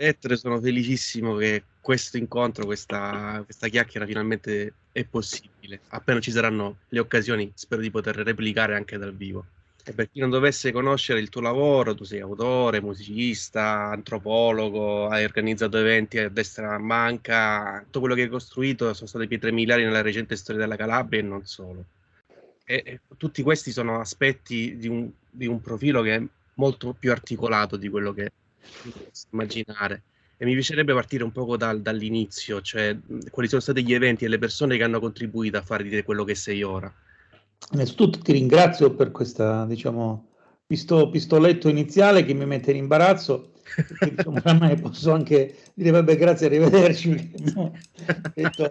Ettore, sono felicissimo che questo incontro, questa chiacchiera finalmente è possibile. Appena ci saranno le occasioni, spero di poter replicare anche dal vivo. E per chi non dovesse conoscere il tuo lavoro, tu sei autore, musicista, antropologo, hai organizzato eventi a destra e a manca. Tutto quello che hai costruito sono state pietre miliari nella recente storia della Calabria e non solo. E tutti questi sono aspetti di un profilo che è molto più articolato di quello che uno possa immaginare. E mi piacerebbe partire un poco dall'inizio, cioè quali sono stati gli eventi e le persone che hanno contribuito a fare di te quello che sei ora. Innanzitutto ti ringrazio per questa, diciamo, pistoletto iniziale che mi mette in imbarazzo, perché diciamo, oramai posso anche dire vabbè, grazie, arrivederci, perché abbiamo detto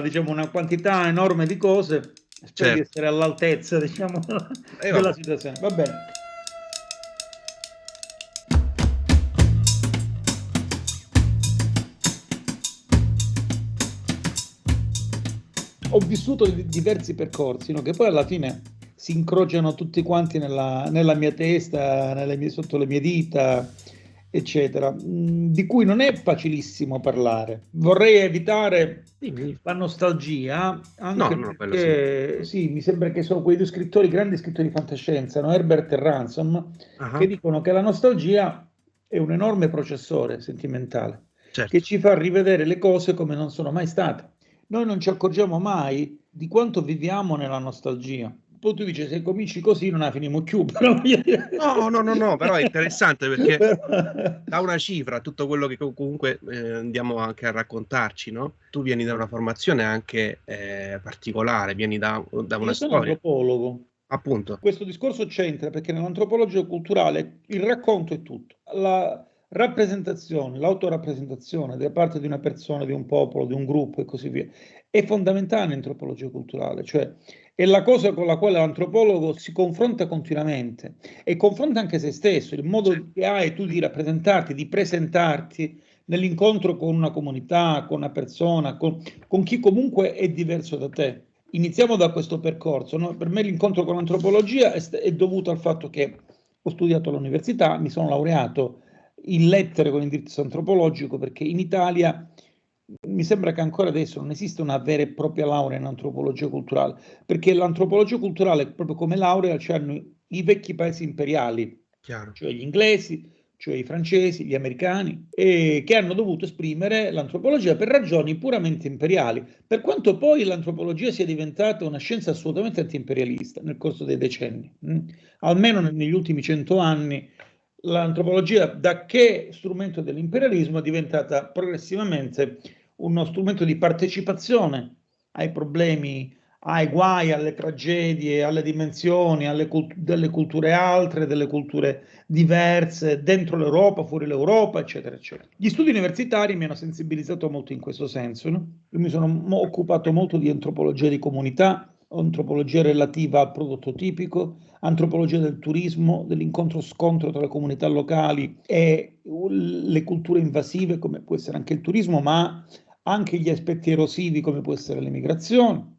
diciamo, una quantità enorme di cose. Spero di Certo, essere all'altezza, diciamo, e della vabbè. situazione. Va bene. Ho vissuto diversi percorsi, no, che poi alla fine si incrociano tutti quanti nella mia testa, sotto le mie dita, eccetera, di cui non è facilissimo parlare. Vorrei evitare Dimmi. la nostalgia, No, anche no, quello sì. perché sì, mi sembra che sono quei due scrittori, grandi scrittori di fantascienza, no? Herbert e Ransom, che Ah, dicono che la nostalgia è un enorme processore sentimentale che certo. ci fa rivedere le cose come non sono mai state. Noi non ci accorgiamo mai di quanto viviamo nella nostalgia. Poi tu dici, se cominci così non la finimo più, però voglio dire... No, no, no, no, però è interessante perché Però- dà una cifra a tutto quello che comunque andiamo anche a raccontarci, no? Tu vieni da una formazione anche particolare, vieni da una Io sono storia, antropologo. appunto. Questo discorso c'entra perché nell'antropologia culturale il racconto è tutto. La rappresentazione, l'autorappresentazione da parte di una persona, di un popolo, di un gruppo e così via, è fondamentale in antropologia culturale, cioè è la cosa con la quale l'antropologo si confronta continuamente e confronta anche se stesso, il Cioè, modo che hai tu di rappresentarti, di presentarti nell'incontro con una comunità, con una persona, con chi comunque è diverso da te. Iniziamo da questo percorso, no? Per me l'incontro con l'antropologia è dovuto al fatto che ho studiato all'università, mi sono laureato in lettere con indirizzo antropologico perché in Italia mi sembra che ancora adesso non esiste una vera e propria laurea in antropologia culturale, perché l'antropologia culturale, proprio come laurea, c'hanno i vecchi paesi imperiali, chiaro. cioè gli inglesi, cioè i francesi, gli americani, che hanno dovuto esprimere l'antropologia per ragioni puramente imperiali, per quanto poi l'antropologia sia diventata una scienza assolutamente anti-imperialista nel corso dei decenni. Almeno negli ultimi 100 anni l'antropologia, da che strumento dell'imperialismo, è diventata progressivamente uno strumento di partecipazione ai problemi, ai guai, alle tragedie, alle dimensioni, delle culture altre, delle culture diverse, dentro l'Europa, fuori l'Europa, eccetera, eccetera. Gli studi universitari mi hanno sensibilizzato molto in questo senso, no? Io mi sono occupato molto di antropologia di comunità, antropologia relativa al prodotto tipico, antropologia del turismo, dell'incontro-scontro tra le comunità locali e le culture invasive, come può essere anche il turismo, ma anche gli aspetti erosivi, come può essere l'emigrazione.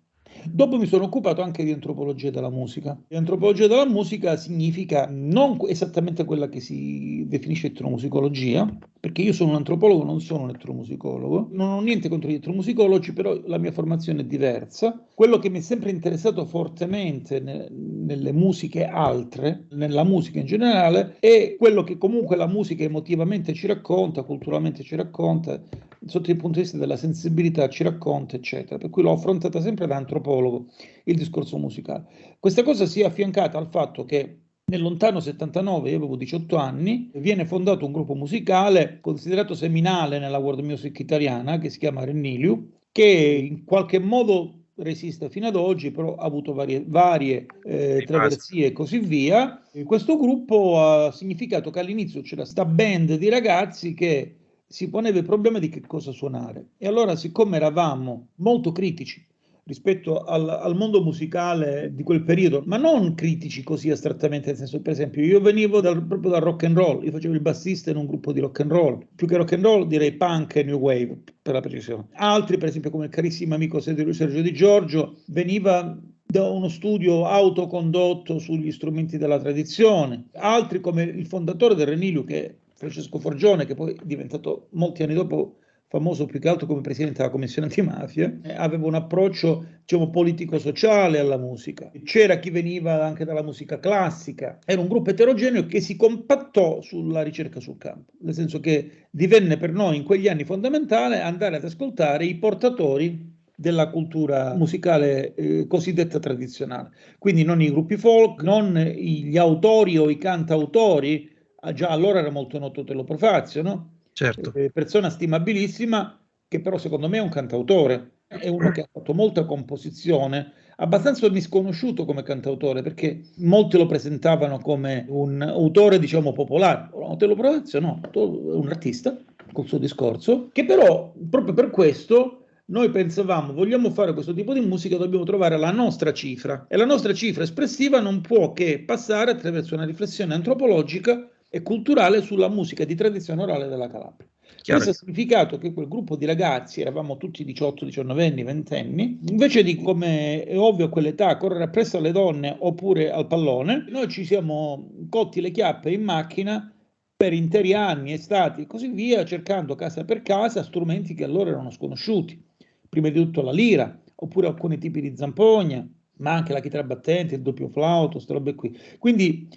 Dopo mi sono occupato anche di antropologia della musica. E antropologia della musica significa non esattamente quella che si definisce etnomusicologia, perché io sono un antropologo, non sono un etnomusicologo. Non ho niente contro gli etnomusicologi, però la mia formazione è diversa. Quello che mi è sempre interessato fortemente nelle musiche altre, nella musica in generale, è quello che comunque la musica emotivamente ci racconta, culturalmente ci racconta, sotto il punto di vista della sensibilità ci racconta, eccetera. Per cui l'ho affrontata sempre da antropologo il discorso musicale. Questa cosa si è affiancata al fatto che nel lontano 79, io avevo 18 anni, viene fondato un gruppo musicale considerato seminale nella world music italiana che si chiama Renniliu, che in qualche modo resiste fino ad oggi, però ha avuto varie Rimasta. traversie e così via. E questo gruppo ha significato che all'inizio c'era questa band di ragazzi che si poneva il problema di che cosa suonare. E allora, siccome eravamo molto critici rispetto al mondo musicale di quel periodo, ma non critici così astrattamente, nel senso, per esempio, io venivo proprio dal rock and roll, io facevo il bassista in un gruppo di rock and roll, più che rock and roll direi punk e new wave, per la precisione. Altri, per esempio, come il carissimo amico Sergio Di Giorgio, veniva da uno studio autocondotto sugli strumenti della tradizione, altri come il fondatore del Renilio, che Francesco Forgione, che poi è diventato molti anni dopo famoso più che altro come presidente della commissione antimafia, aveva un approccio, diciamo, politico-sociale alla musica. C'era chi veniva anche dalla musica classica, era un gruppo eterogeneo che si compattò sulla ricerca sul campo, nel senso che divenne per noi in quegli anni fondamentale andare ad ascoltare i portatori della cultura musicale cosiddetta tradizionale, quindi non i gruppi folk, non gli autori o i cantautori. Già allora era molto noto Tello Profazio, no? Certo. Persona stimabilissima, che però secondo me è un cantautore, è uno che ha fatto molta composizione, abbastanza misconosciuto come cantautore, perché molti lo presentavano come un autore, diciamo, popolare. Tello Profazio no, è un artista col suo discorso, che però proprio per questo noi pensavamo, vogliamo fare questo tipo di musica, dobbiamo trovare la nostra cifra, e la nostra cifra espressiva non può che passare attraverso una riflessione antropologica e culturale sulla musica di tradizione orale della Calabria. Questo ha significato che quel gruppo di ragazzi, eravamo tutti 18, 19 anni, 20 anni, invece di, come è ovvio a quell'età, correre appresso alle donne oppure al pallone, noi ci siamo cotti le chiappe in macchina per interi anni, estati e così via, cercando casa per casa strumenti che allora erano sconosciuti. Prima di tutto la lira, oppure alcuni tipi di zampogna, ma anche la chitarra battente, il doppio flauto, queste robe qui. Quindi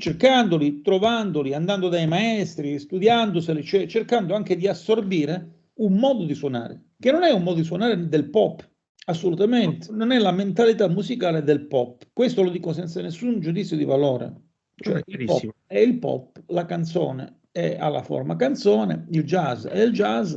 cercandoli, trovandoli, andando dai maestri, studiandoseli, cioè cercando anche di assorbire un modo di suonare, che non è un modo di suonare del pop, assolutamente, non è la mentalità musicale del pop. Questo lo dico senza nessun giudizio di valore. Cioè il pop è il pop, la canzone ha la forma canzone, il jazz è il jazz,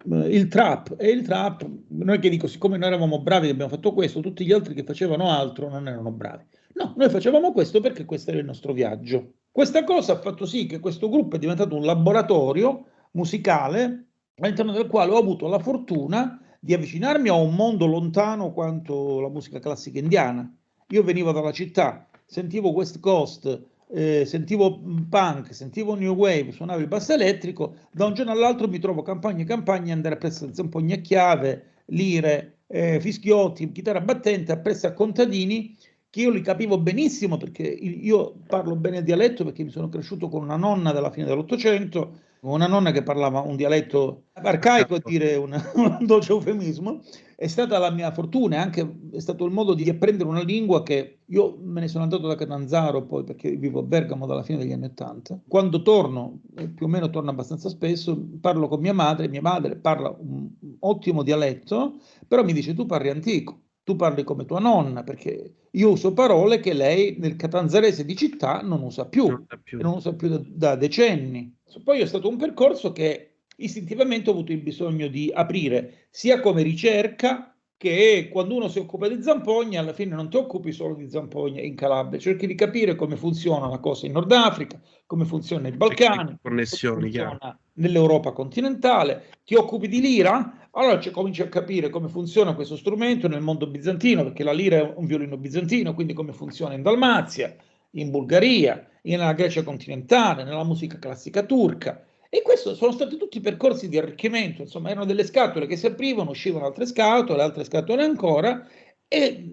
il trap è il trap. Noi che dico, siccome noi eravamo bravi che abbiamo fatto questo, tutti gli altri che facevano altro non erano bravi. No, noi facevamo questo perché questo era il nostro viaggio. Questa cosa ha fatto sì che questo gruppo è diventato un laboratorio musicale all'interno del quale ho avuto la fortuna di avvicinarmi a un mondo lontano quanto la musica classica indiana. Io venivo dalla città, sentivo West Coast, sentivo punk, sentivo new wave, suonavo il basso elettrico, da un giorno all'altro mi trovo campagne e campagne, andare a prestare zampogna a chiave, lire, fischiotti, chitarra battente, appresso a contadini, che io li capivo benissimo perché io parlo bene il dialetto perché mi sono cresciuto con una nonna della fine dell'Ottocento, una nonna che parlava un dialetto arcaico, a dire un dolce eufemismo. È stata la mia fortuna, anche è stato il modo di apprendere una lingua che io me ne sono andato da Catanzaro poi perché vivo a Bergamo dalla fine degli anni '80. Quando torno, più o meno torno abbastanza spesso, parlo con mia madre parla un ottimo dialetto, però mi dice tu parli antico, tu parli come tua nonna, perché io uso parole che lei nel catanzarese di città non usa più, non usa più da decenni. Poi è stato un percorso che istintivamente ho avuto il bisogno di aprire, sia come ricerca che quando uno si occupa di zampogna, alla fine non ti occupi solo di zampogna in Calabria, cerchi di capire come funziona la cosa in Nord Africa, come funziona nei Balcani, come funziona nell'Europa continentale, ti occupi di lira, allora cominci a capire come funziona questo strumento nel mondo bizantino, perché la lira è un violino bizantino, quindi come funziona in Dalmazia, in Bulgaria, nella Grecia continentale, nella musica classica turca. E questo sono stati tutti percorsi di arricchimento, insomma, erano delle scatole che si aprivano, uscivano altre scatole ancora, e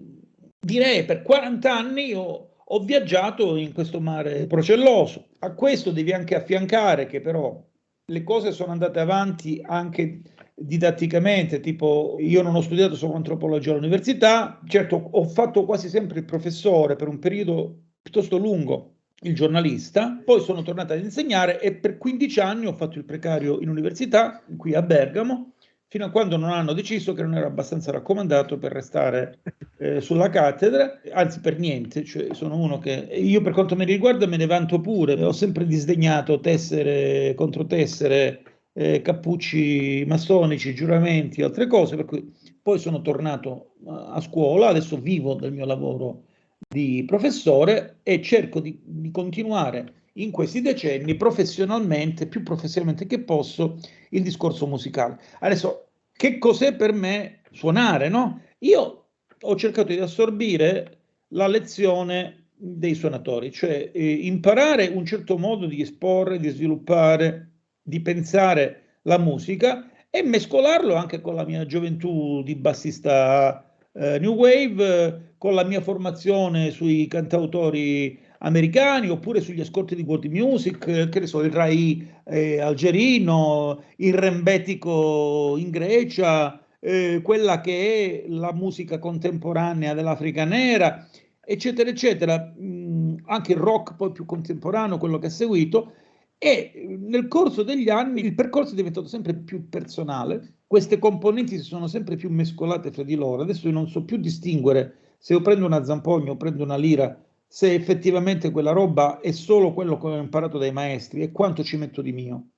direi per 40 anni ho viaggiato in questo mare procelloso. A questo devi anche affiancare che però le cose sono andate avanti anche didatticamente, tipo io non ho studiato solo antropologia all'università, certo ho fatto quasi sempre il professore per un periodo piuttosto lungo, il giornalista, poi sono tornato ad insegnare e per 15 anni ho fatto il precario in università, qui a Bergamo, fino a quando non hanno deciso che non era abbastanza raccomandato per restare sulla cattedra, anzi per niente, cioè sono uno che io per quanto mi riguarda me ne vanto pure, ho sempre disdegnato tessere, controtessere, cappucci massonici, giuramenti, altre cose, per cui poi sono tornato a scuola, adesso vivo del mio lavoro di professore e cerco di continuare in questi decenni professionalmente, più professionalmente che posso, il discorso musicale. Adesso, che cos'è per me suonare, no? Io ho cercato di assorbire la lezione dei suonatori, cioè imparare un certo modo di esporre, di sviluppare, di pensare la musica e mescolarlo anche con la mia gioventù di bassista New Wave, con la mia formazione sui cantautori americani, oppure sugli ascolti di World Music, che ne so, il Rai algerino, il rembetico in Grecia, quella che è la musica contemporanea dell'Africa nera, eccetera, eccetera. Anche il rock poi più contemporaneo, quello che ha seguito. E nel corso degli anni il percorso è diventato sempre più personale, queste componenti si sono sempre più mescolate fra di loro. Adesso io non so più distinguere se io prendo una zampogna o prendo una lira, se effettivamente quella roba è solo quello che ho imparato dai maestri e quanto ci metto di mio.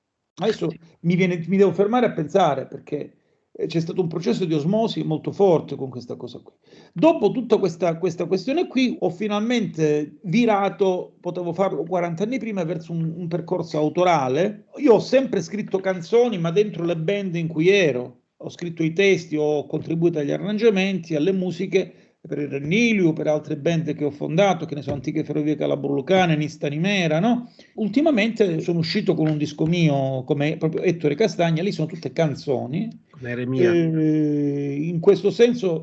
Adesso mi devo fermare a pensare, perché c'è stato un processo di osmosi molto forte con questa cosa qui. Dopo tutta questa questione qui, ho finalmente virato, potevo farlo 40 anni prima, verso un percorso autorale. Io ho sempre scritto canzoni, ma dentro le band in cui ero. Ho scritto i testi, ho contribuito agli arrangiamenti, alle musiche, per il Rennilio, per altre band che ho fondato, che ne sono Antiche Ferrovie Calabrulucane, Nista Nimera, no? Ultimamente sono uscito con un disco mio, come proprio Ettore Castagna, lì sono tutte canzoni. Come Eremia. In questo senso,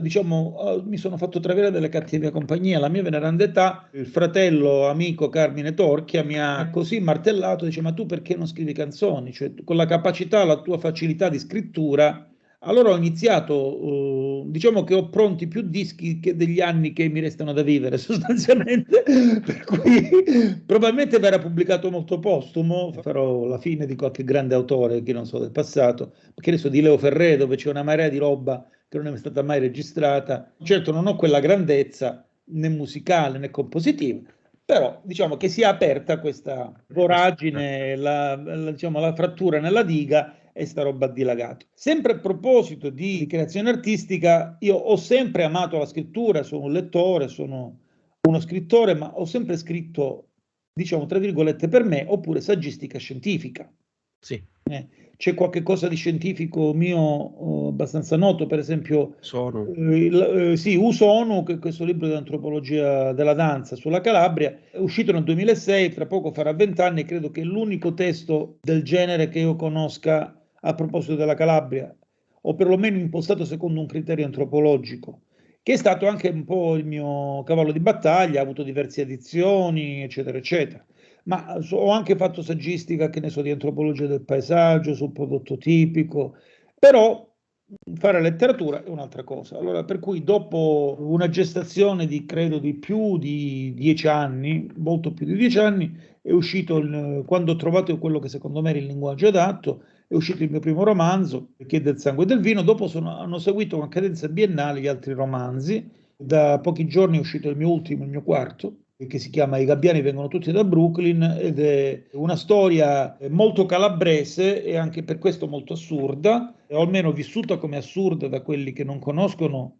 diciamo, mi sono fatto travere delle cattive compagnie. La mia veneranda età, il fratello amico Carmine Torchia mi ha così martellato, dice: ma tu perché non scrivi canzoni? Cioè, con la capacità, la tua facilità di scrittura. Allora ho iniziato, diciamo che ho pronti più dischi che degli anni che mi restano da vivere, sostanzialmente, per cui probabilmente verrà pubblicato molto postumo, farò la fine di qualche grande autore, che non so, del passato, che ne so, di Leo Ferré, dove c'è una marea di roba che non è stata mai registrata. Certo non ho quella grandezza né musicale né compositiva, però diciamo che si è aperta questa voragine, diciamo, la frattura nella diga, e sta roba ha dilagato. Sempre a proposito di creazione artistica, io ho sempre amato la scrittura, sono un lettore, sono uno scrittore, ma ho sempre scritto, diciamo, tra virgolette, per me, oppure saggistica scientifica. Sì. C'è qualche cosa di scientifico mio abbastanza noto, per esempio Sono. sì, Usono, che è questo libro di antropologia della danza sulla Calabria, è uscito nel 2006, tra poco farà 20 anni, e credo che è l'unico testo del genere che io conosca a proposito della Calabria, o perlomeno impostato secondo un criterio antropologico, che è stato anche un po' il mio cavallo di battaglia, ha avuto diverse edizioni, eccetera, eccetera. Ma ho anche fatto saggistica, che ne so, di antropologia del paesaggio, sul prodotto tipico, però fare letteratura è un'altra cosa. Allora, per cui dopo una gestazione di, credo, di più di 10 anni, molto più di 10 anni, è uscito, quando ho trovato quello che secondo me era il linguaggio adatto, è uscito il mio primo romanzo, che è Del sangue e del vino. Dopo hanno seguito con cadenza biennale gli altri romanzi. Da pochi giorni è uscito il mio ultimo, il mio quarto, che si chiama I gabbiani vengono tutti da Brooklyn, ed è una storia molto calabrese e anche per questo molto assurda, o almeno vissuta come assurda da quelli che non conoscono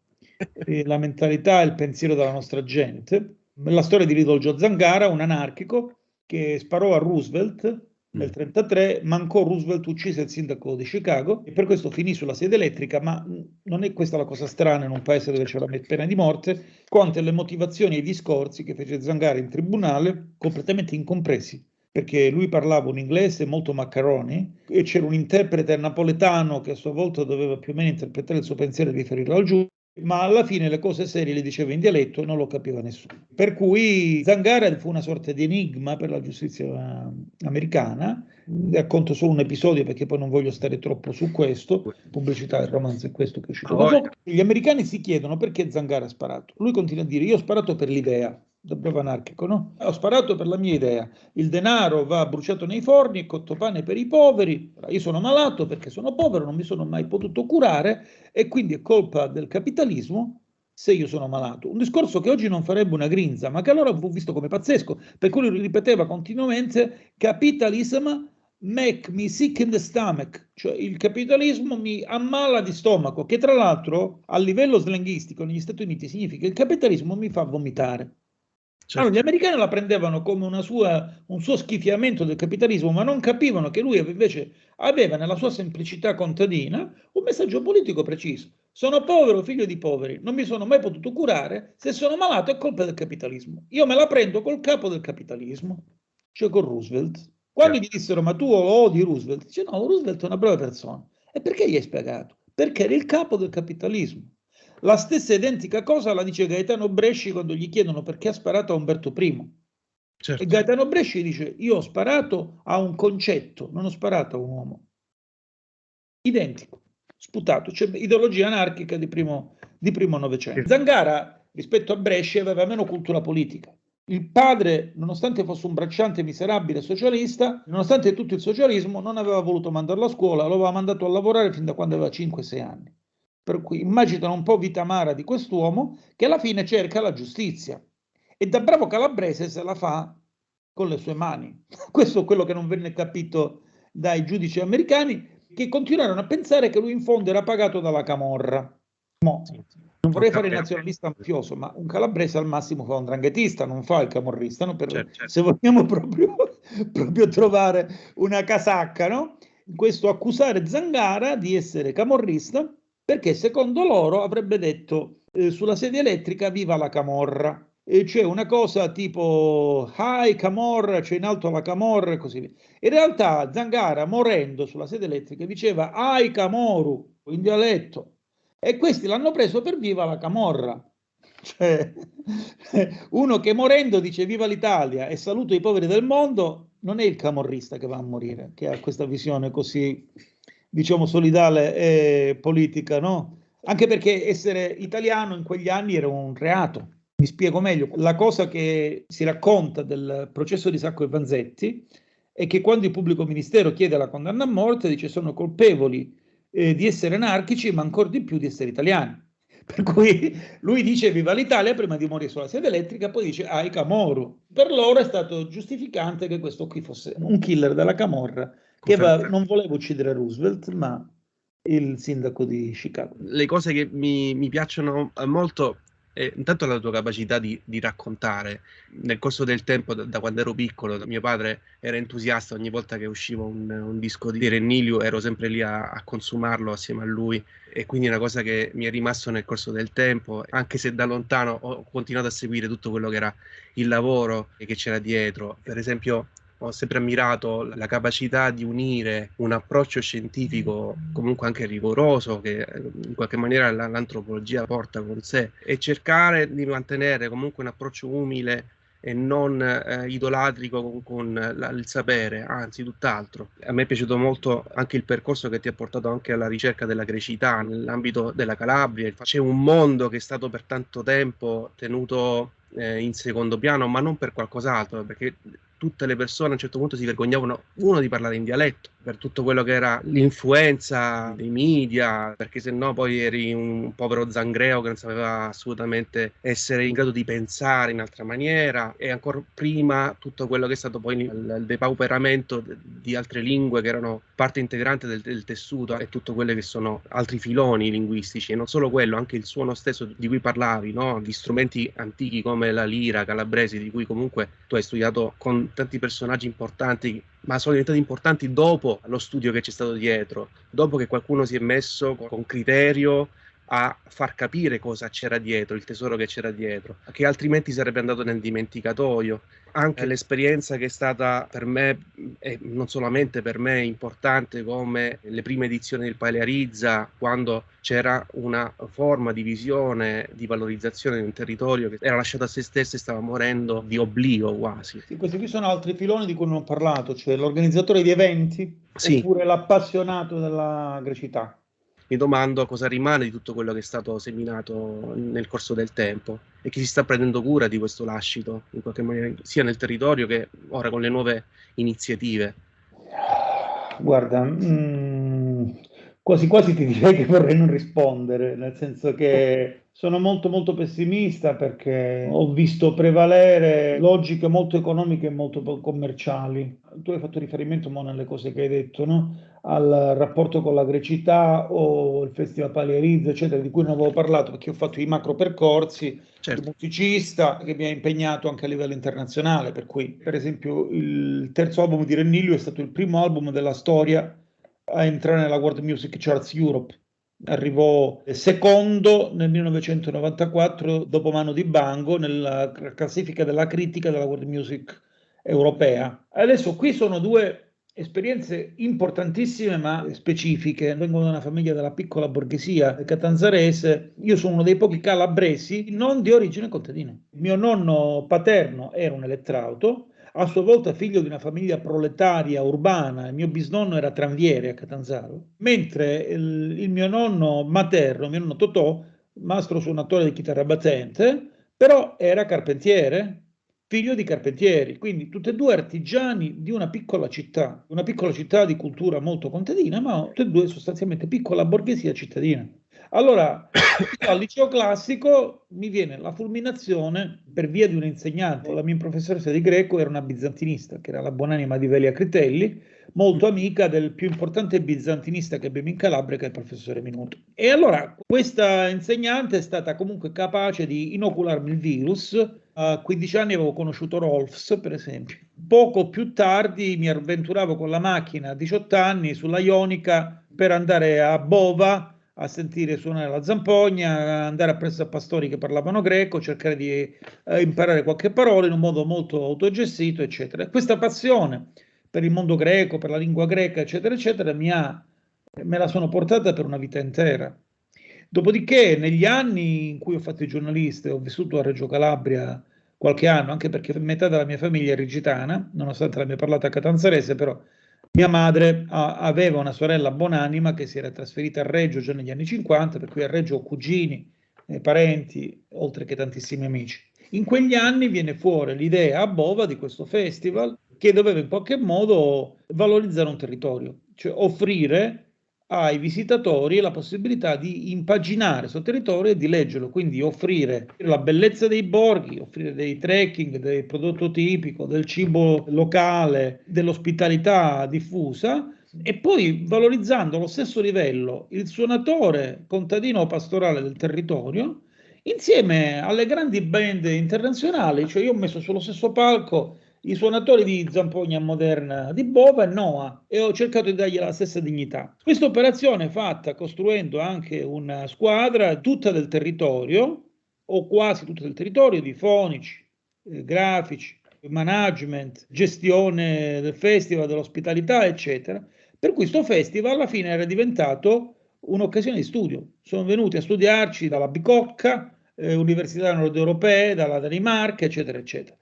la mentalità e il pensiero della nostra gente. La storia di Ridolfo Zangara, un anarchico che sparò a Roosevelt nel 1933, mancò Roosevelt, uccise il sindaco di Chicago e per questo finì sulla sede elettrica. Ma non è questa la cosa strana in un paese dove c'è la pena di morte, quanto le motivazioni e i discorsi che fece Zangara in tribunale, completamente incompresi, perché lui parlava un inglese molto maccaroni e c'era un interprete napoletano che a sua volta doveva più o meno interpretare il suo pensiero e riferirlo al giudice, ma alla fine le cose serie le diceva in dialetto e non lo capiva nessuno. Per cui Zangara fu una sorta di enigma per la giustizia americana. Racconto solo un episodio perché poi non voglio stare troppo su questo. Pubblicità, il romanzo è questo che è uscito da poco. Gli americani si chiedono perché Zangara ha sparato. Lui continua a dire: io ho sparato per l'idea, da bravo anarchico, no? Ho sparato per la mia idea. Il denaro va bruciato nei forni, è cotto pane per i poveri. Io sono malato perché sono povero, non mi sono mai potuto curare e quindi è colpa del capitalismo se io sono malato. Un discorso che oggi non farebbe una grinza, ma che allora fu visto come pazzesco, per cui lui ripeteva continuamente: capitalism make me sick in the stomach, cioè il capitalismo mi ammala di stomaco, che tra l'altro a livello slanghistico negli Stati Uniti significa il capitalismo mi fa vomitare. Certo. Allora, gli americani la prendevano come un suo schifiamento del capitalismo, ma non capivano che lui invece aveva nella sua semplicità contadina un messaggio politico preciso. Sono povero, figlio di poveri, non mi sono mai potuto curare, se sono malato è colpa del capitalismo. Io me la prendo col capo del capitalismo, cioè con Roosevelt. Quando gli dissero: ma tu odi Roosevelt? Dice: no, Roosevelt è una brava persona. E perché gli hai spiegato? Perché era il capo del capitalismo. La stessa identica cosa la dice Gaetano Bresci quando gli chiedono perché ha sparato a Umberto I. Certo. E Gaetano Bresci dice: io ho sparato a un concetto, non ho sparato a un uomo. Identico, sputato, cioè ideologia anarchica di primo Novecento. Zangara, rispetto a Bresci, aveva meno cultura politica. Il padre, nonostante fosse un bracciante miserabile socialista, nonostante tutto il socialismo, non aveva voluto mandarlo a scuola, lo aveva mandato a lavorare fin da quando aveva 5-6 anni. Per cui immagina un po' vita amara di quest'uomo che alla fine cerca la giustizia e da bravo calabrese se la fa con le sue mani. Questo è quello che non venne capito dai giudici americani, che continuarono a pensare che lui in fondo era pagato dalla camorra. Non vorrei fare il nazionalista mafioso, ma un calabrese al massimo fa un 'ndranghetista, non fa il camorrista, no? Certo. Se vogliamo proprio trovare una casacca, no? Questo accusare Zangara di essere camorrista perché secondo loro avrebbe detto sulla sedia elettrica viva la camorra. E c'è una cosa tipo hi Camorra, c'è in alto la Camorra e così via. In realtà Zangara, morendo sulla sedia elettrica, diceva ai Camoru in dialetto, e questi l'hanno preso per viva la Camorra. Cioè, uno che morendo dice viva l'Italia e saluto i poveri del mondo, non è il camorrista che va a morire, che ha questa visione così, diciamo, solidale e politica, no? Anche perché essere italiano in quegli anni era un reato. Mi spiego meglio. La cosa che si racconta del processo di Sacco e Vanzetti è che quando il pubblico ministero chiede la condanna a morte, dice sono colpevoli di essere anarchici, ma ancora di più di essere italiani. Per cui lui dice viva l'Italia prima di morire sulla sedia elettrica, poi dice ai Camorro. Per loro è stato giustificante che questo qui fosse un killer della Camorra che non voleva uccidere Roosevelt, ma il sindaco di Chicago. Le cose che mi piacciono molto è intanto la tua capacità di raccontare. Nel corso del tempo, da quando ero piccolo, mio padre era entusiasta, ogni volta che usciva un disco di Rennilio ero sempre lì a consumarlo assieme a lui, e quindi è una cosa che mi è rimasto nel corso del tempo, anche se da lontano ho continuato a seguire tutto quello che era il lavoro che c'era dietro. Per esempio, ho sempre ammirato la capacità di unire un approccio scientifico comunque anche rigoroso che in qualche maniera l'antropologia porta con sé, e cercare di mantenere comunque un approccio umile e non idolatrico con il sapere, anzi tutt'altro. A me è piaciuto molto anche il percorso che ti ha portato anche alla ricerca della grecità nell'ambito della Calabria. C'è un mondo che è stato per tanto tempo tenuto in secondo piano, ma non per qualcos'altro, perché tutte le persone a un certo punto si vergognavano, uno, di parlare in dialetto per tutto quello che era l'influenza dei media, perché sennò poi eri un povero zangreo che non sapeva assolutamente essere in grado di pensare in altra maniera, e ancora prima tutto quello che è stato poi il depauperamento di altre lingue che erano parte integrante del tessuto, e tutto quello che sono altri filoni linguistici, e non solo quello, anche il suono stesso di cui parlavi, no? Gli strumenti antichi come la lira calabresi, di cui comunque tu hai studiato con tanti personaggi importanti, ma sono diventati importanti dopo lo studio che c'è stato dietro, dopo che qualcuno si è messo con criterio a far capire cosa c'era dietro, il tesoro che c'era dietro, che altrimenti sarebbe andato nel dimenticatoio. Anche l'esperienza che è stata per me, e non solamente per me, importante, come le prime edizioni del Palearizza, quando c'era una forma di visione, di valorizzazione di un territorio che era lasciato a se stesso e stava morendo di oblio quasi. Sì, questi qui sono altri filoni di cui non ho parlato, cioè l'organizzatore di eventi, sì, oppure l'appassionato della grecità. Mi domando cosa rimane di tutto quello che è stato seminato nel corso del tempo, e chi si sta prendendo cura di questo lascito, in qualche maniera, sia nel territorio che ora con le nuove iniziative. Guarda, quasi quasi ti direi che vorrei non rispondere, nel senso che sono molto molto pessimista perché ho visto prevalere logiche molto economiche e molto commerciali. Tu hai fatto riferimento nelle cose che hai detto, no? Al rapporto con la grecità o il Festival Palearizza, eccetera, di cui non avevo parlato perché ho fatto i macro percorsi di musicista che mi ha impegnato anche a livello internazionale, per cui per esempio il terzo album di Rennilio è stato il primo album della storia a entrare nella World Music Charts Europe. Arrivò secondo nel 1994 dopo Mano di Bango nella classifica della critica della World Music europea. Adesso qui sono due Esperienze importantissime ma specifiche. Vengo da una famiglia della piccola borghesia catanzarese. Io sono uno dei pochi calabresi non di origine contadina. Il mio nonno paterno era un elettrauto, a sua volta figlio di una famiglia proletaria urbana. Il mio bisnonno era tranviere a Catanzaro, mentre il mio nonno materno, mio nonno Totò, mastro suonatore di chitarra battente, però era carpentiere, figlio di carpentieri, quindi tutti e due artigiani di una piccola città di cultura molto contadina, ma tutti e due sostanzialmente piccola borghesia cittadina. Allora, al liceo classico mi viene la fulminazione per via di un insegnante. La mia professoressa di greco era una bizantinista, che era la buonanima di Velia Critelli, molto amica del più importante bizantinista che abbiamo in Calabria, che è il professore Minuto. E allora questa insegnante è stata comunque capace di inocularmi il virus. A 15 anni avevo conosciuto Rolfs, per esempio. Poco più tardi mi avventuravo con la macchina a 18 anni sulla Ionica per andare a Bova a sentire suonare la zampogna, andare appresso a pastori che parlavano greco, cercare di imparare qualche parola in un modo molto autogestito, eccetera. Questa passione per il mondo greco, per la lingua greca, eccetera, eccetera, me la sono portata per una vita intera. Dopodiché, negli anni in cui ho fatto il giornalista e ho vissuto a Reggio Calabria qualche anno, anche perché metà della mia famiglia è rigitana, nonostante la mia parlata catanzarese, però mia madre aveva una sorella buonanima che si era trasferita a Reggio già negli anni 50, per cui a Reggio ho cugini, parenti, oltre che tantissimi amici. In quegli anni viene fuori l'idea a Bova di questo festival che doveva in qualche modo valorizzare un territorio, cioè offrire ai visitatori la possibilità di impaginare questo territorio e di leggerlo, quindi offrire la bellezza dei borghi, offrire dei trekking, del prodotto tipico, del cibo locale, dell'ospitalità diffusa, e poi valorizzando allo stesso livello il suonatore contadino o pastorale del territorio insieme alle grandi band internazionali. Cioè io ho messo sullo stesso palco i suonatori di zampogna moderna di Bova e Noah e ho cercato di dargli la stessa dignità. Questa operazione è fatta costruendo anche una squadra tutta del territorio, o quasi tutta del territorio, di fonici, grafici, management, gestione del festival, dell'ospitalità, eccetera. Per cui questo festival alla fine era diventato un'occasione di studio. Sono venuti a studiarci dalla Bicocca, università nord europee, dalla Danimarca, eccetera, eccetera.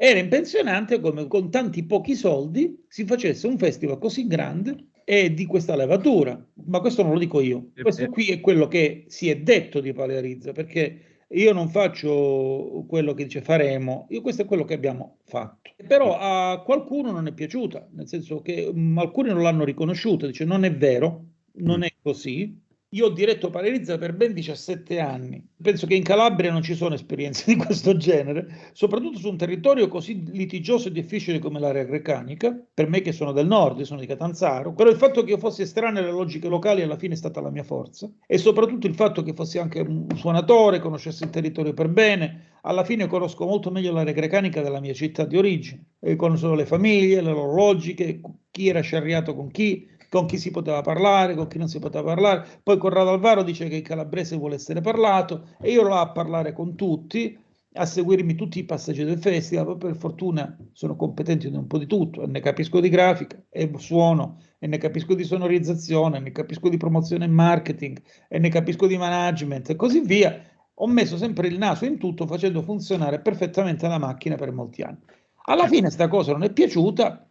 Era impressionante come con tanti pochi soldi si facesse un festival così grande e di questa levatura. Ma questo non lo dico io. Questo qui è quello che si è detto di Palearizza, perché io non faccio quello che dice faremo, questo è quello che abbiamo fatto. Però a qualcuno non è piaciuta, nel senso che alcuni non l'hanno riconosciuta, dice non è vero, non è così. Io ho diretto Palearizza per ben 17 anni. Penso che in Calabria non ci sono esperienze di questo genere, soprattutto su un territorio così litigioso e difficile come l'area grecanica. Per me che sono del nord, io sono di Catanzaro, però il fatto che io fossi estraneo alle logiche locali alla fine è stata la mia forza, e soprattutto il fatto che fossi anche un suonatore, conoscessi il territorio per bene. Alla fine conosco molto meglio l'area grecanica della mia città di origine, e conosco le famiglie, le loro logiche, chi era sciarriato con chi si poteva parlare, con chi non si poteva parlare. Poi Corrado Alvaro dice che il calabrese vuole essere parlato e io ero là a parlare con tutti, a seguirmi tutti i passaggi del festival. Per fortuna sono competente in un po' di tutto, e ne capisco di grafica e suono, e ne capisco di sonorizzazione, ne capisco di promozione e marketing, e ne capisco di management e così via. Ho messo sempre il naso in tutto, facendo funzionare perfettamente la macchina per molti anni. Alla fine sta cosa non è piaciuta,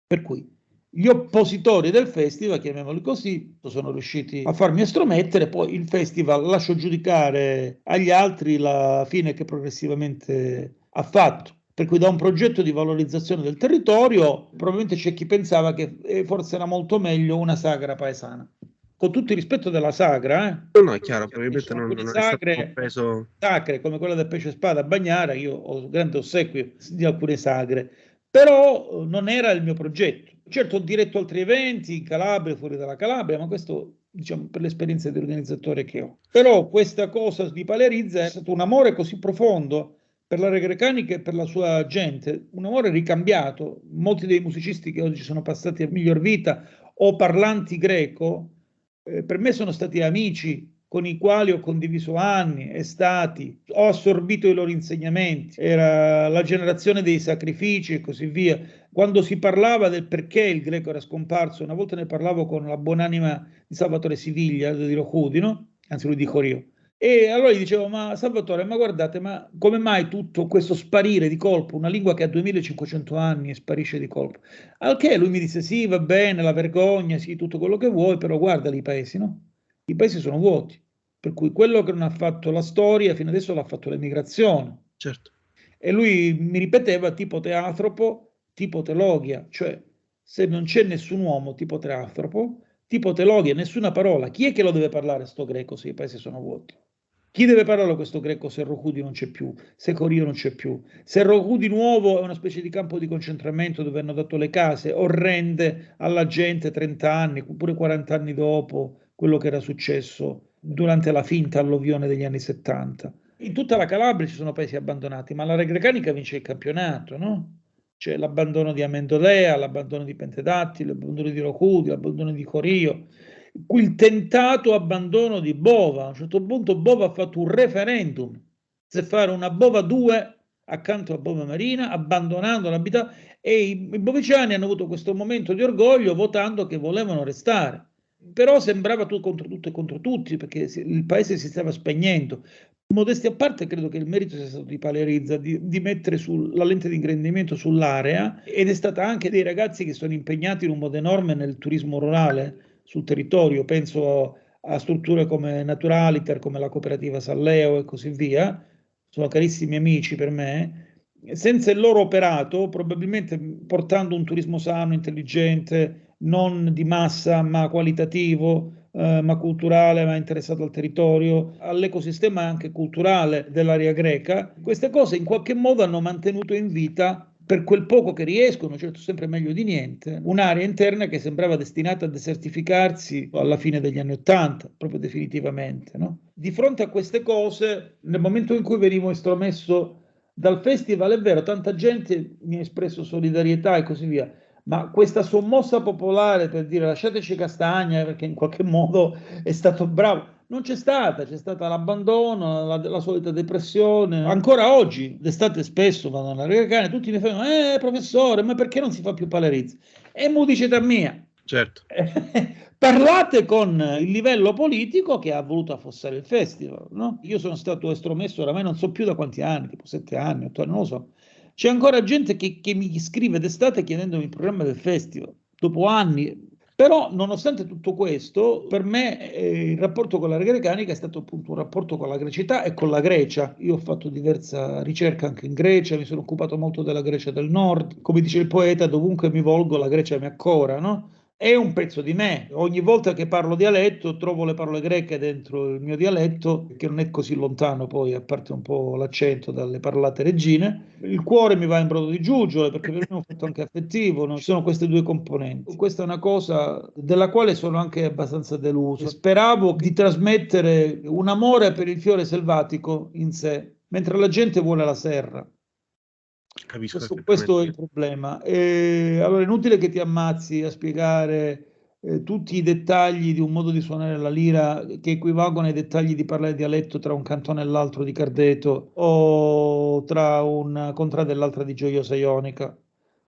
per cui gli oppositori del festival, chiamiamoli così, sono riusciti a farmi estromettere. Poi il festival lascio giudicare agli altri la fine che progressivamente ha fatto. Per cui da un progetto di valorizzazione del territorio, probabilmente c'è chi pensava che forse era molto meglio una sagra paesana. Con tutto il rispetto della sagra, No, è chiaro, probabilmente non è stato compreso. sacre come quella del pesce spada a Bagnara, io ho grande ossequio di alcune sagre, però non era il mio progetto. Certo, ho diretto altri eventi in Calabria, fuori dalla Calabria, ma questo, diciamo, per l'esperienza di organizzatore che ho. Però questa cosa di Palearizza è stato un amore così profondo per l'area grecanica e per la sua gente, un amore ricambiato. Molti dei musicisti che oggi sono passati a miglior vita o parlanti greco, per me sono stati amici con i quali ho condiviso anni, estati, ho assorbito i loro insegnamenti, era la generazione dei sacrifici e così via. Quando si parlava del perché il greco era scomparso, una volta ne parlavo con la buonanima di Salvatore Siviglia, di Locudi, no? Anzi lui di Corio. E allora gli dicevo, ma Salvatore, ma guardate, ma come mai tutto questo sparire di colpo, una lingua che ha 2500 anni e sparisce di colpo? Al che lui mi disse, sì, va bene, la vergogna, sì, tutto quello che vuoi, però guardali i paesi, no? I paesi sono vuoti, per cui quello che non ha fatto la storia fino adesso l'ha fatto l'emigrazione. Certo. E lui mi ripeteva tipo teatropo, tipo telogia, cioè se non c'è nessun uomo tipo teatropo, tipo telogia, nessuna parola. Chi è che lo deve parlare sto greco se i paesi sono vuoti? Chi deve parlare questo greco se Rohudi non c'è più, se Corio non c'è più? Se Rohudi nuovo è una specie di campo di concentramento dove hanno dato le case orrende alla gente 30 anni, oppure 40 anni dopo quello che era successo durante la finta alluvione degli anni 70. In tutta la Calabria ci sono paesi abbandonati, ma la Reca vince il campionato, no? C'è l'abbandono di Amendolea, l'abbandono di Pentedattilo, l'abbandono di Rohudi, l'abbandono di Corio, il tentato abbandono di Bova. A un certo punto Bova ha fatto un referendum se fare una Bova 2 accanto a Bova Marina, abbandonando l'abitato, e i boviciani hanno avuto questo momento di orgoglio votando che volevano restare. Però sembrava tutto contro tutto e contro tutti, perché il paese si stava spegnendo. Modestia a parte, credo che il merito sia stato di Palerizza di mettere la lente di ingrandimento sull'area, ed è stata anche dei ragazzi che sono impegnati in un modo enorme nel turismo rurale sul territorio. Penso a strutture come Naturaliter, come la cooperativa Salleo e così via, sono carissimi amici per me. Senza il loro operato, probabilmente portando un turismo sano, intelligente, non di massa ma qualitativo, ma culturale, ma interessato al territorio, all'ecosistema anche culturale dell'area greca, queste cose in qualche modo hanno mantenuto in vita, per quel poco che riescono, certo sempre meglio di niente, un'area interna che sembrava destinata a desertificarsi alla fine degli anni Ottanta, proprio definitivamente, no? Di fronte a queste cose, nel momento in cui venivo estromesso dal festival, è vero, tanta gente mi ha espresso solidarietà e così via, ma questa sommossa popolare per dire lasciateci Castagna perché in qualche modo è stato bravo, non c'è stata, c'è stata l'abbandono, la solita depressione. Ancora oggi, d'estate spesso vado alla Regacane, tutti mi fanno, professore, ma perché non si fa più Palerizza? E mu dice da mia. Certo. Parlate con il livello politico che ha voluto affossare il festival, no? Io sono stato estromesso oramai non so più da quanti anni, tipo 7 anni, 8 anni, non lo so. C'è ancora gente che mi scrive d'estate chiedendomi il programma del festival, dopo anni. Però, nonostante tutto questo, per me il rapporto con la Grecanica è stato appunto un rapporto con la grecità e con la Grecia. Io ho fatto diversa ricerca anche in Grecia, mi sono occupato molto della Grecia del Nord. Come dice il poeta, dovunque mi volgo la Grecia mi accora, no? È un pezzo di me. Ogni volta che parlo dialetto trovo le parole greche dentro il mio dialetto, che non è così lontano poi, a parte un po' l'accento, dalle parlate reggine. Il cuore mi va in brodo di giuggiole, perché per me è un fatto anche affettivo, no? Ci sono queste due componenti. Questa è una cosa della quale sono anche abbastanza deluso. Speravo di trasmettere un amore per il fiore selvatico in sé, mentre la gente vuole la serra. Capisco Questo è il problema. Allora è inutile che ti ammazzi a spiegare tutti i dettagli di un modo di suonare la lira che equivalgono ai dettagli di parlare dialetto tra un cantone e l'altro di Cardeto o tra una contrada e l'altra di Gioiosa Ionica.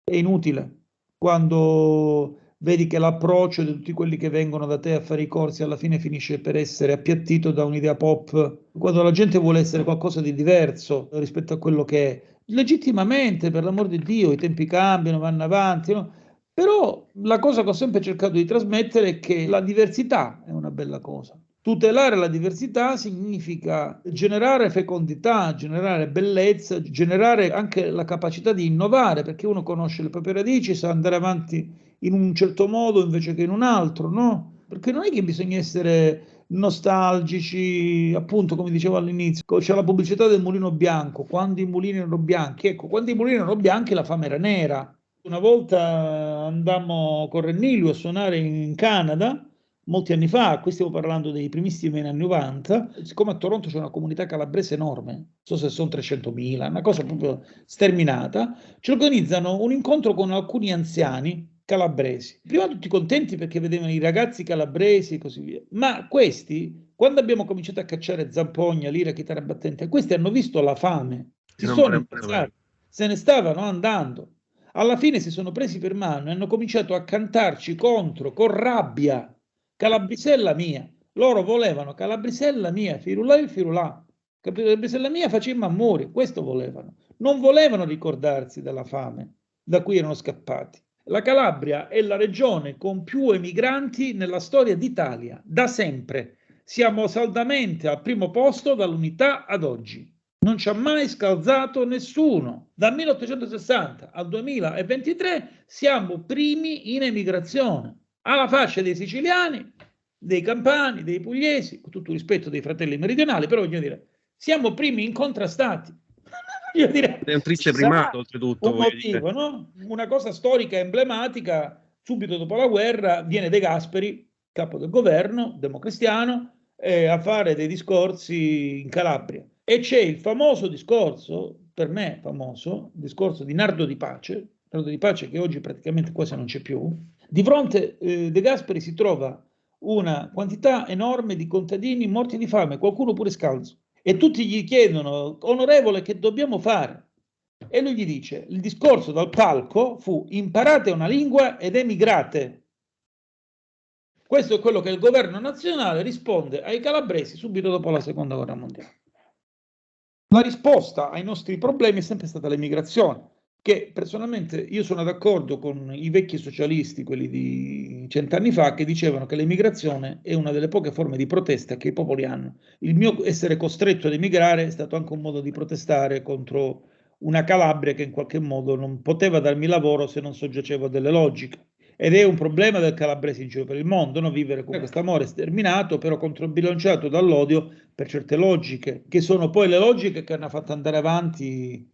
È inutile. Quando vedi che l'approccio di tutti quelli che vengono da te a fare i corsi alla fine finisce per essere appiattito da un'idea pop, quando la gente vuole essere qualcosa di diverso rispetto a quello che è, legittimamente, per l'amor di Dio, i tempi cambiano, vanno avanti, no? Però la cosa che ho sempre cercato di trasmettere è che la diversità è una bella cosa. Tutelare la diversità significa generare fecondità, generare bellezza, generare anche la capacità di innovare, perché uno conosce le proprie radici, sa andare avanti in un certo modo invece che in un altro, no? Perché non è che bisogna essere nostalgici, appunto, come dicevo all'inizio, c'è la pubblicità del mulino bianco, quando i mulini erano bianchi. Ecco, quando i mulini erano bianchi la fame era nera. Una volta andammo con Rennilio a suonare in Canada, molti anni fa, qui stiamo parlando dei primissimi anni 90, siccome a Toronto c'è una comunità calabrese enorme, non so se sono 300.000, una cosa proprio sterminata, ci organizzano un incontro con alcuni anziani calabresi. Prima tutti contenti perché vedevano i ragazzi calabresi e così via, ma questi, quando abbiamo cominciato a cacciare zampogna, lira, chitarra battente, questi hanno visto la fame, si sono incazzati, se ne stavano andando. Alla fine si sono presi per mano e hanno cominciato a cantarci contro, con rabbia, Calabrisella mia. Loro volevano Calabrisella mia, firulà il firulà. Calabrisella mia facemmo a muri, questo volevano. Non volevano ricordarsi della fame da cui erano scappati. La Calabria è la regione con più emigranti nella storia d'Italia, da sempre. Siamo saldamente al primo posto dall'unità ad oggi. Non ci ha mai scalzato nessuno. Dal 1860 al 2023 siamo primi in emigrazione, alla faccia dei siciliani, dei campani, dei pugliesi, con tutto il rispetto dei fratelli meridionali, però voglio dire, siamo primi incontrastati. Io direi, è un triste primato, oltretutto. Un motivo, no? Una cosa storica emblematica, subito dopo la guerra viene De Gasperi, capo del governo democristiano, a fare dei discorsi in Calabria. E c'è il famoso discorso, per me famoso, discorso di Nardo di Pace che oggi praticamente quasi non c'è più. Di fronte De Gasperi si trova una quantità enorme di contadini morti di fame, qualcuno pure scalzo. E tutti gli chiedono, onorevole, che dobbiamo fare? E lui gli dice, il discorso dal palco fu: imparate una lingua ed emigrate. Questo è quello che il governo nazionale risponde ai calabresi subito dopo la seconda guerra mondiale. La risposta ai nostri problemi è sempre stata l'emigrazione, che personalmente io sono d'accordo con i vecchi socialisti, quelli di 100 anni fa, che dicevano che l'emigrazione è una delle poche forme di protesta che i popoli hanno. Il mio essere costretto ad emigrare è stato anche un modo di protestare contro una Calabria che in qualche modo non poteva darmi lavoro se non soggiacevo a delle logiche. Ed è un problema del calabrese in giro per il mondo, no? Vivere con questo amore sterminato, però controbilanciato dall'odio per certe logiche, che sono poi le logiche che hanno fatto andare avanti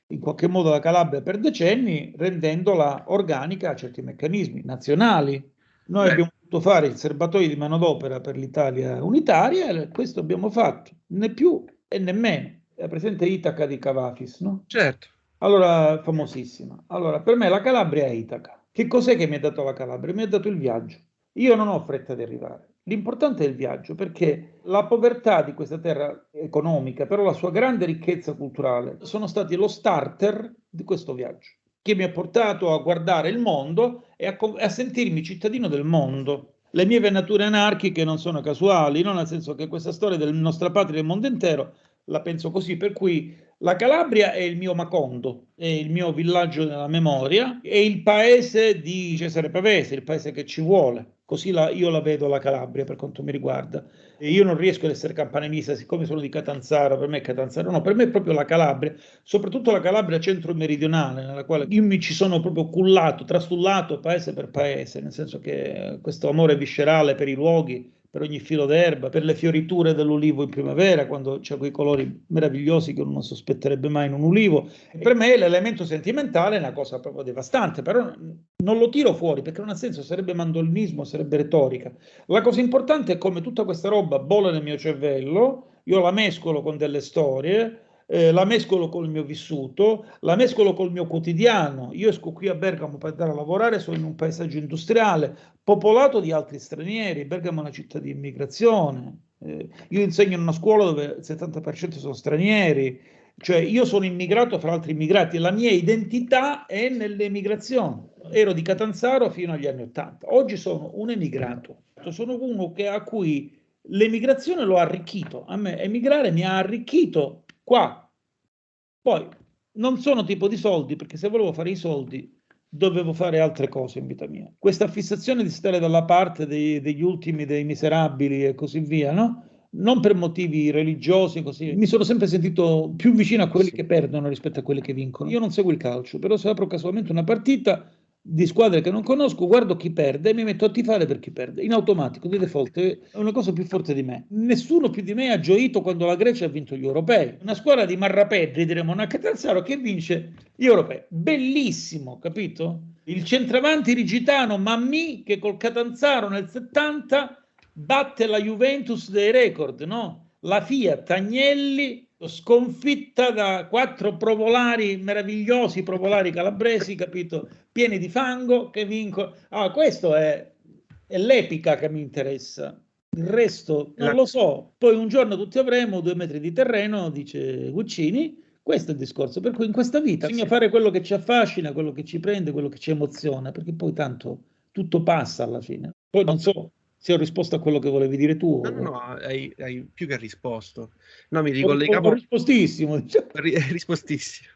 in qualche modo la Calabria per decenni, rendendola organica a certi meccanismi nazionali. Noi abbiamo dovuto fare il serbatoio di manodopera per l'Italia unitaria e questo abbiamo fatto, né più e né meno. È presente Itaca di Cavafis, no? Certo. Allora, famosissima. Allora, per me la Calabria è Itaca. Che cos'è che mi ha dato la Calabria? Mi ha dato il viaggio. Io non ho fretta di arrivare. L'importante è il viaggio, perché la povertà di questa terra economica, però la sua grande ricchezza culturale, sono stati lo starter di questo viaggio, che mi ha portato a guardare il mondo e a sentirmi cittadino del mondo. Le mie venature anarchiche non sono casuali, no? Nel senso che questa storia della nostra patria e del mondo intero la penso così, per cui la Calabria è il mio Macondo, è il mio villaggio nella memoria, è il paese di Cesare Pavese, il paese che ci vuole. Così io la vedo la Calabria per quanto mi riguarda. E io non riesco ad essere campanilista, siccome sono di Catanzaro, per me è Catanzaro, no, per me è proprio la Calabria, soprattutto la Calabria centro-meridionale, nella quale io mi ci sono proprio cullato, trastullato paese per paese, nel senso che questo amore viscerale per i luoghi, per ogni filo d'erba, per le fioriture dell'ulivo in primavera, quando c'è quei colori meravigliosi che uno non sospetterebbe mai in un ulivo. E per me l'elemento sentimentale è una cosa proprio devastante, però non lo tiro fuori perché non ha senso, sarebbe mandolinismo, sarebbe retorica. La cosa importante è come tutta questa roba bolle nel mio cervello, io la mescolo con delle storie, la mescolo col mio vissuto, la mescolo col mio quotidiano. Io esco qui a Bergamo per andare a lavorare, sono in un paesaggio industriale popolato di altri stranieri. Bergamo è una città di immigrazione. Io insegno in una scuola dove il 70% sono stranieri, cioè io sono immigrato fra altri immigrati e la mia identità è nell'emigrazione. Ero di Catanzaro fino agli anni '80, oggi sono un emigrato, sono uno a cui l'emigrazione lo ha arricchito. A me emigrare mi ha arricchito qua. Poi non sono tipo di soldi, perché se volevo fare i soldi dovevo fare altre cose in vita mia. Questa fissazione di stare dalla parte degli ultimi, dei miserabili e così via, no? Non per motivi religiosi, così. Mi sono sempre sentito più vicino a quelli che perdono rispetto a quelli che vincono. Io non seguo il calcio, però se apro casualmente una partita di squadre che non conosco, guardo chi perde e mi metto a tifare per chi perde, in automatico, di default, è una cosa più forte di me. Nessuno più di me ha gioito quando la Grecia ha vinto gli europei. Una squadra di marrapedri, diremo, una Catanzaro che vince gli europei. Bellissimo, capito? Il centravanti rigitano Mammì che col Catanzaro nel 70 batte la Juventus dei record, no? La Fiat Agnelli sconfitta da 4 provolari meravigliosi, provolari calabresi, capito? Pieni di fango che vincono. Questo è l'epica che mi interessa. Il resto non lo so. Poi un giorno tutti avremo 2 metri di terreno, dice Guccini. Questo è il discorso. Per cui in questa vita bisogna fare quello che ci affascina, quello che ci prende, quello che ci emoziona, perché poi tanto tutto passa alla fine. Poi non so se ho risposto a quello che volevi dire tu. No, hai più che risposto. No, mi Ho ricollegavo. rispostissimo. Rispostissimo.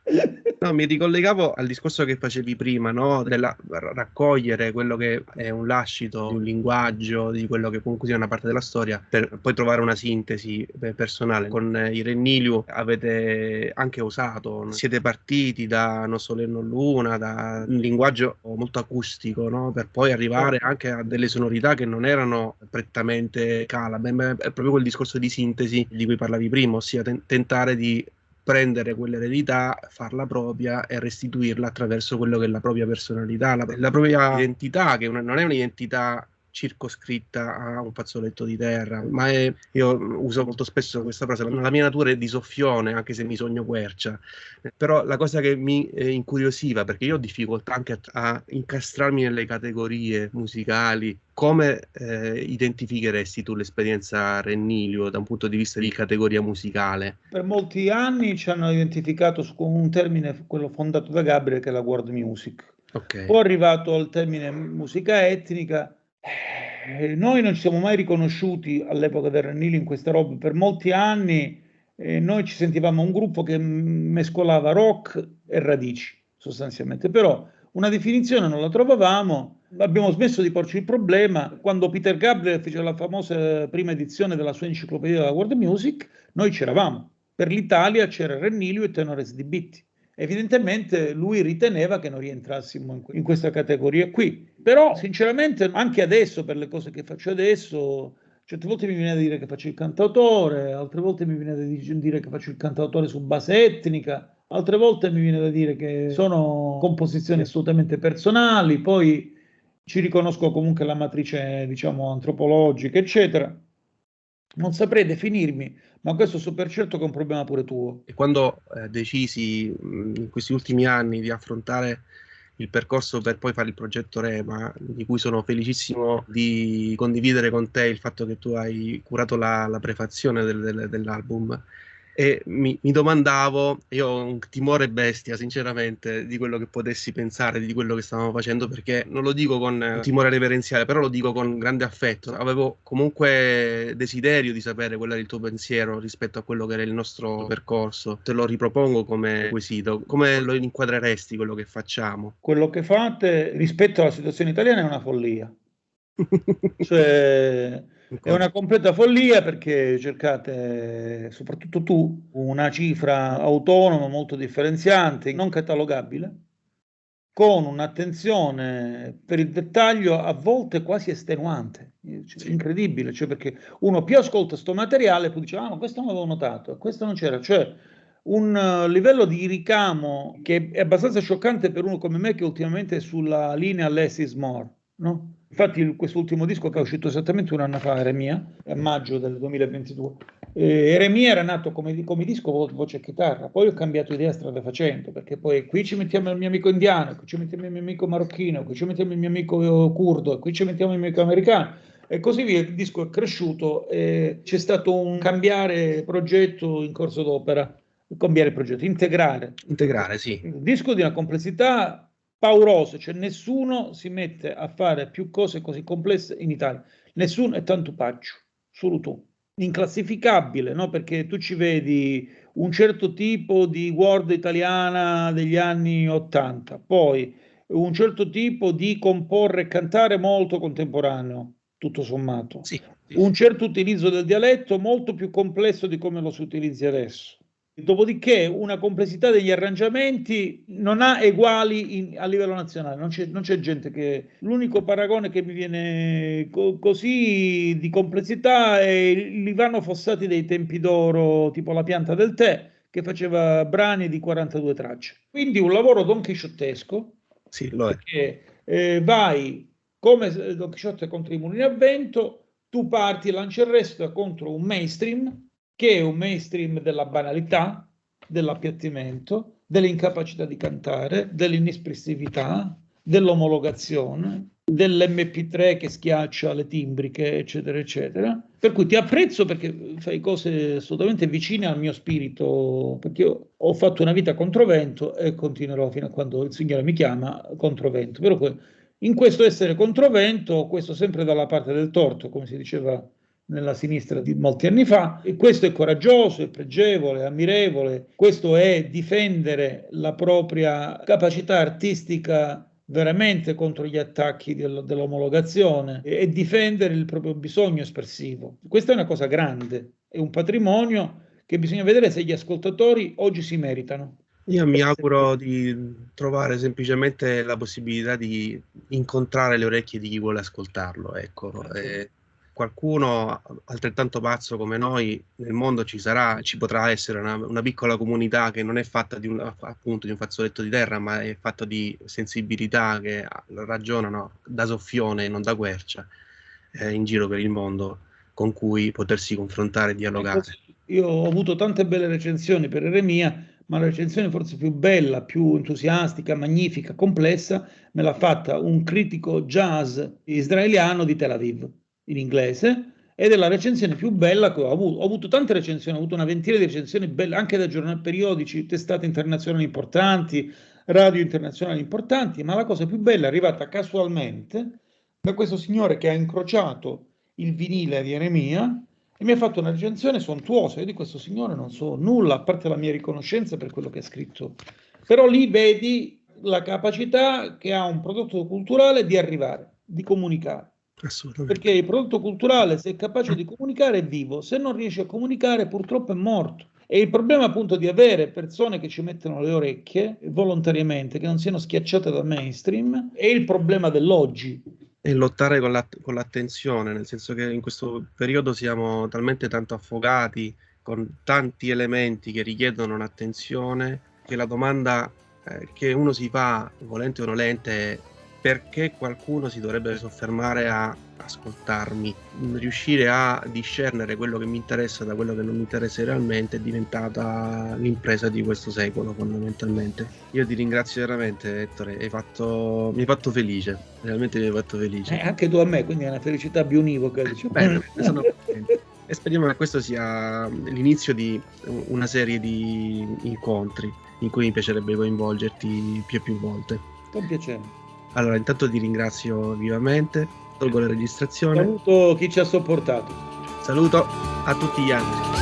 No, mi ricollegavo al discorso che facevi prima, no? Della raccogliere quello che è un lascito, un linguaggio, di quello che comunque sia una parte della storia, per poi trovare una sintesi personale. Con i Renniliu avete anche usato, siete partiti da Non Sole e Non Luna, da un linguaggio molto acustico, no? Per poi arrivare anche a delle sonorità che non erano prettamente calabre, ma è proprio quel discorso di sintesi di cui parlavi prima, ossia tentare di prendere quell'eredità, farla propria e restituirla attraverso quello che è la propria personalità, la propria identità, che non è un'identità circoscritta a un fazzoletto di terra, ma io uso molto spesso questa frase, la mia natura è di soffione, anche se mi sogno quercia. Però la cosa che mi incuriosiva, perché io ho difficoltà anche a incastrarmi nelle categorie musicali, come identificheresti tu l'esperienza Rennilio da un punto di vista di categoria musicale? Per molti anni ci hanno identificato con un termine, quello fondato da Gabriel, che è la world music. Okay. Poi è arrivato al termine musica etnica. Noi non ci siamo mai riconosciuti all'epoca del Rennilio in queste robe. Per molti anni noi ci sentivamo un gruppo che mescolava rock e radici, sostanzialmente. Però una definizione non la trovavamo. Abbiamo smesso di porci il problema. Quando Peter Gabriel fece la famosa prima edizione della sua enciclopedia della world music, noi c'eravamo. Per l'Italia c'era Rennilio e Tenores di Bitti. Evidentemente lui riteneva che non rientrassimo in questa categoria qui. Però sinceramente anche adesso, per le cose che faccio adesso, certe volte mi viene da dire che faccio il cantautore, altre volte mi viene da dire che faccio il cantautore su base etnica, altre volte mi viene da dire che sono composizioni assolutamente personali, poi ci riconosco comunque la matrice, diciamo, antropologica, eccetera. Non saprei definirmi, ma questo so per certo che è un problema pure tuo. E quando decisi in questi ultimi anni di affrontare il percorso per poi fare il progetto Rema, di cui sono felicissimo di condividere con te il fatto che tu hai curato la prefazione dell'album, e mi domandavo, io ho un timore bestia sinceramente di quello che potessi pensare di quello che stavamo facendo, perché non lo dico con un timore reverenziale, però lo dico con grande affetto. Avevo comunque desiderio di sapere qual era il tuo pensiero rispetto a quello che era il nostro percorso. Te lo ripropongo come quesito: come lo inquadreresti quello che facciamo? Quello che fate rispetto alla situazione italiana è una follia. Cioè, è una completa follia, perché cercate, soprattutto tu, una cifra autonoma molto differenziante, non catalogabile, con un'attenzione per il dettaglio a volte quasi estenuante. Cioè, incredibile, cioè, perché uno più ascolta sto materiale, poi dice: ma questo non l'avevo notato, questo non c'era. Cioè, un livello di ricamo che è abbastanza scioccante per uno come me, che ultimamente è sulla linea less is more, no? Infatti quest'ultimo disco, che è uscito esattamente un anno fa, Eremia, a maggio del 2022, Eremia era nato come disco voce e chitarra, poi ho cambiato idea strada facendo, perché poi qui ci mettiamo il mio amico indiano, qui ci mettiamo il mio amico marocchino, qui ci mettiamo il mio amico curdo, qui ci mettiamo il mio amico americano, e così via. Il disco è cresciuto e c'è stato un cambiare progetto in corso d'opera. Cambiare progetto, integrare, sì. Il disco di una complessità paurosa, cioè nessuno si mette a fare più cose così complesse in Italia, nessuno, è tanto paccio, solo tu, inclassificabile, no? Perché tu ci vedi un certo tipo di Word italiana degli anni 80, poi un certo tipo di comporre e cantare molto contemporaneo, tutto sommato, Sì. un certo utilizzo del dialetto molto più complesso di come lo si utilizza adesso. Dopodiché una complessità degli arrangiamenti non ha eguali a livello nazionale, non c'è gente che... L'unico paragone che mi viene così di complessità è Livano Fossati dei tempi d'oro, tipo La pianta del tè, che faceva brani di 42 tracce. Quindi un lavoro donchisciottesco, sì, lo è. Perché vai come Don Chisciotte contro i mulini a vento, tu parti e lanci il resto contro un mainstream che è un mainstream della banalità, dell'appiattimento, dell'incapacità di cantare, dell'inespressività, dell'omologazione, dell'MP3 che schiaccia le timbriche, eccetera, eccetera. Per cui ti apprezzo perché fai cose assolutamente vicine al mio spirito, perché io ho fatto una vita controvento e continuerò fino a quando il Signore mi chiama controvento. Però in questo essere controvento, questo sempre dalla parte del torto, come si diceva nella sinistra di molti anni fa, e questo è coraggioso, è pregevole, è ammirevole, questo è difendere la propria capacità artistica veramente contro gli attacchi dell'omologazione e difendere il proprio bisogno espressivo. Questa è una cosa grande, è un patrimonio che bisogna vedere se gli ascoltatori oggi si meritano. Io mi auguro di trovare semplicemente la possibilità di incontrare le orecchie di chi vuole ascoltarlo, ecco. Qualcuno altrettanto pazzo come noi nel mondo ci sarà, ci potrà essere una piccola comunità che non è fatta appunto di un fazzoletto di terra, ma è fatta di sensibilità che ragionano da soffione e non da quercia in giro per il mondo, con cui potersi confrontare e dialogare. Io ho avuto tante belle recensioni per Eremia, ma la recensione forse più bella, più entusiastica, magnifica, complessa, me l'ha fatta un critico jazz israeliano di Tel Aviv, in inglese, ed è la recensione più bella che ho avuto. Ho avuto tante recensioni, ho avuto una ventina di recensioni belle, anche da giornali periodici, testate internazionali importanti, radio internazionali importanti, ma la cosa più bella è arrivata casualmente da questo signore che ha incrociato il vinile di Eremia e mi ha fatto una recensione sontuosa. Io di questo signore non so nulla, a parte la mia riconoscenza per quello che ha scritto. Però lì vedi la capacità che ha un prodotto culturale di arrivare, di comunicare. Assolutamente. Perché il prodotto culturale, se è capace di comunicare, è vivo. Se non riesce a comunicare, purtroppo è morto. E il problema appunto di avere persone che ci mettono le orecchie volontariamente, che non siano schiacciate dal mainstream, è il problema dell'oggi. E lottare con l'attenzione, nel senso che in questo periodo siamo talmente tanto affogati con tanti elementi che richiedono un'attenzione, che la domanda che uno si fa, volente o nolente, è: perché qualcuno si dovrebbe soffermare a ascoltarmi? Riuscire a discernere quello che mi interessa da quello che non mi interessa realmente è diventata l'impresa di questo secolo, fondamentalmente. Io ti ringrazio veramente, Ettore, mi hai fatto felice, realmente mi hai fatto felice. Anche tu a me, quindi è una felicità bionivoca. Diciamo. Bene, sono contento. E speriamo che questo sia l'inizio di una serie di incontri in cui mi piacerebbe coinvolgerti più volte. Con piacere. Allora, intanto ti ringrazio vivamente, tolgo la registrazione. Saluto chi ci ha sopportato. Saluto a tutti gli altri.